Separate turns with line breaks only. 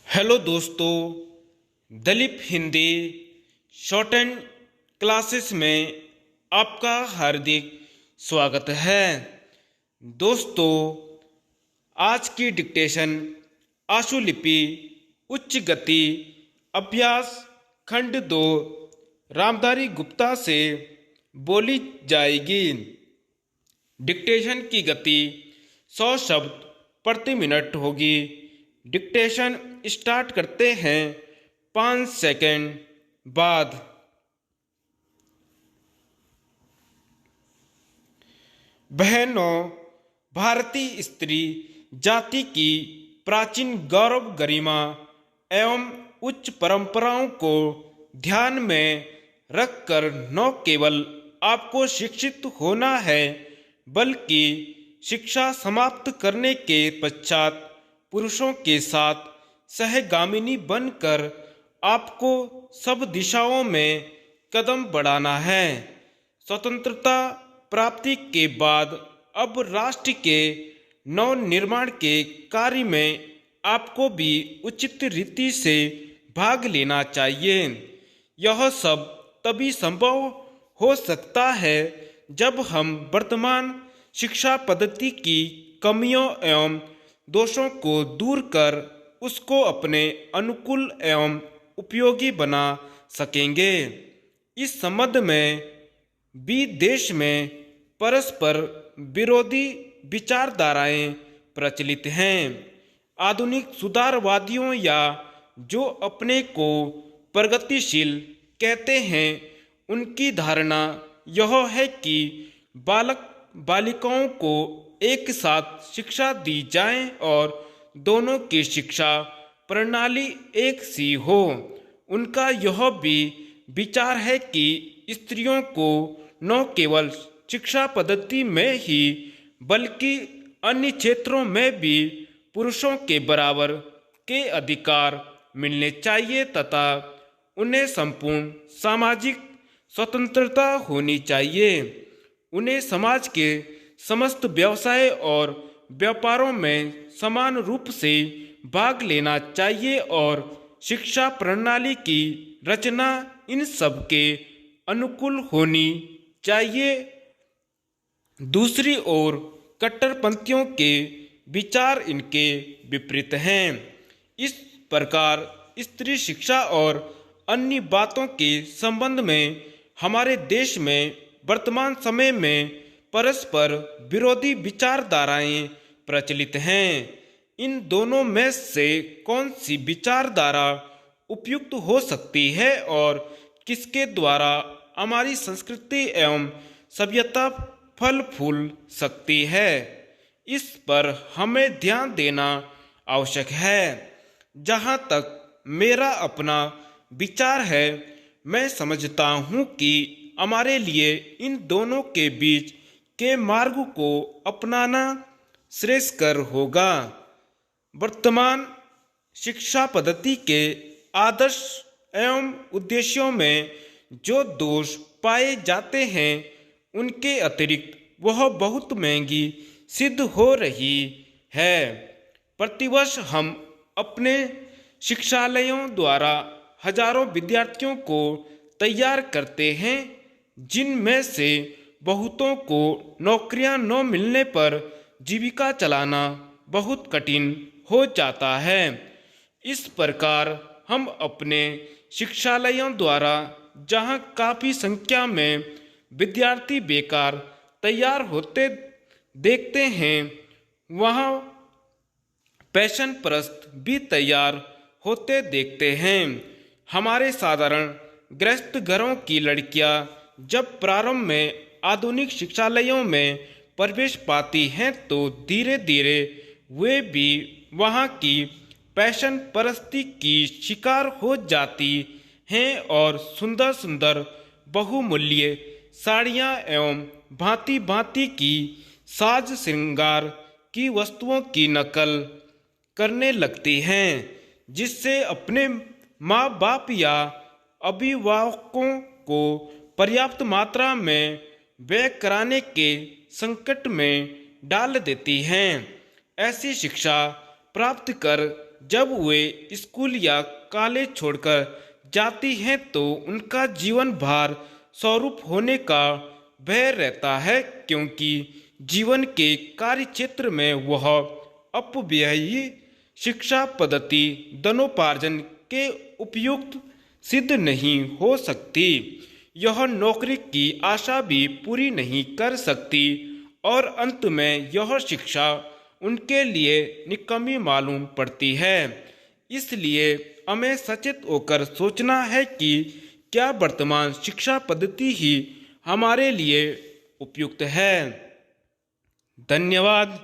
Hello दोस्तों, Dalip Hindi shorthand classes में आपका हार्दिक स्वागत है। दोस्तों, आज की डिक्टेशन आशुलिपि उच्च गति अभ्यास खंड 2 रामधारी गुप्ता से बोली जाएगी। डिक्टेशन की गति 100 शब्द प्रति मिनट होगी। डिक्टेशन स्टार्ट करते हैं 5 सेकंड बाद। बहनों, भारतीय स्त्री जाति की प्राचीन गौरव गरिमा एवं उच्च परंपराओं को ध्यान में रखकर न केवल आपको शिक्षित होना है, बल्कि शिक्षा समाप्त करने के पश्चात पुरुषों के साथ सहगामिनी बनकर आपको सब दिशाओं में कदम बढ़ाना है। स्वतंत्रता प्राप्ति के बाद अब राष्ट्र के नव निर्माण के कार्य में आपको भी उचित रीति से भाग लेना चाहिए। यह सब तभी संभव हो सकता है जब हम वर्तमान शिक्षा पद्धति की कमियों एवं दोषों को दूर कर उसको अपने अनुकूल एवं उपयोगी बना सकेंगे। इस संबंध में भी देश में परस्पर विरोधी विचारधाराएं प्रचलित हैं। आधुनिक सुधारवादियों या जो अपने को प्रगतिशील कहते हैं, उनकी धारणा यह है कि बालक बालिकाओं को एक साथ शिक्षा दी जाए और दोनों की शिक्षा प्रणाली एक सी हो। उनका यह भी विचार है कि स्त्रियों को न केवल शिक्षा पद्धति में ही बल्कि अन्य क्षेत्रों में भी पुरुषों के बराबर के अधिकार मिलने चाहिए तथा उन्हें संपूर्ण सामाजिक स्वतंत्रता होनी चाहिए। उन्हें समाज के समस्त व्यवसाय और व्यापारों में समान रूप से भाग लेना चाहिए और शिक्षा प्रणाली की रचना इन सब के अनुकूल होनी चाहिए। दूसरी ओर कट्टरपंथियों के विचार इनके विपरीत हैं। इस प्रकार स्त्री शिक्षा और अन्य बातों के संबंध में हमारे देश में वर्तमान समय में परस्पर विरोधी विचारधाराएं प्रचलित हैं। इन दोनों में से कौन सी विचारधारा उपयुक्त हो सकती है और किसके द्वारा हमारी संस्कृति एवं सभ्यता फल फूल सकती है, इस पर हमें ध्यान देना आवश्यक है। जहाँ तक मेरा अपना विचार है, मैं समझता हूँ कि हमारे लिए इन दोनों के बीच के मार्ग को अपनाना श्रेयस्कर होगा। वर्तमान शिक्षा पद्धति के आदर्श एवं उद्देश्यों में जो दोष पाए जाते हैं, उनके अतिरिक्त वह बहुत महंगी सिद्ध हो रही है। प्रतिवर्ष हम अपने शिक्षालयों द्वारा हजारों विद्यार्थियों को तैयार करते हैं, जिनमें से बहुतों को नौकरियां न मिलने पर जीविका चलाना बहुत कठिन हो जाता है। इस प्रकार हम अपने शिक्षालयों द्वारा जहां काफ़ी संख्या में विद्यार्थी बेकार तैयार होते देखते हैं, वहां पैशन परस्त भी तैयार होते देखते हैं। हमारे साधारण गृहस्थ घरों की लड़कियां जब प्रारंभ में आधुनिक शिक्षालयों में प्रवेश पाती हैं, तो धीरे धीरे वे भी वहाँ की पैशन परस्ती की शिकार हो जाती हैं और सुंदर सुंदर बहुमूल्य साड़ियाँ एवं भांति भांति की साज श्रृंगार की वस्तुओं की नकल करने लगती हैं, जिससे अपने माँ बाप या अभिभावकों को पर्याप्त मात्रा में व्यय कराने के संकट में डाल देती हैं। ऐसी शिक्षा प्राप्त कर जब वे स्कूल या कॉलेज छोड़कर जाती हैं तो उनका जीवन भार स्वरूप होने का भय रहता है, क्योंकि जीवन के कार्य क्षेत्र में वह अपव्ययी शिक्षा पद्धति धनोपार्जन के उपयुक्त सिद्ध नहीं हो सकती। यह नौकरी की आशा भी पूरी नहीं कर सकती और अंत में यह शिक्षा उनके लिए निकम्मी मालूम पड़ती है। इसलिए हमें सचेत होकर सोचना है कि क्या वर्तमान शिक्षा पद्धति ही हमारे लिए उपयुक्त है। धन्यवाद।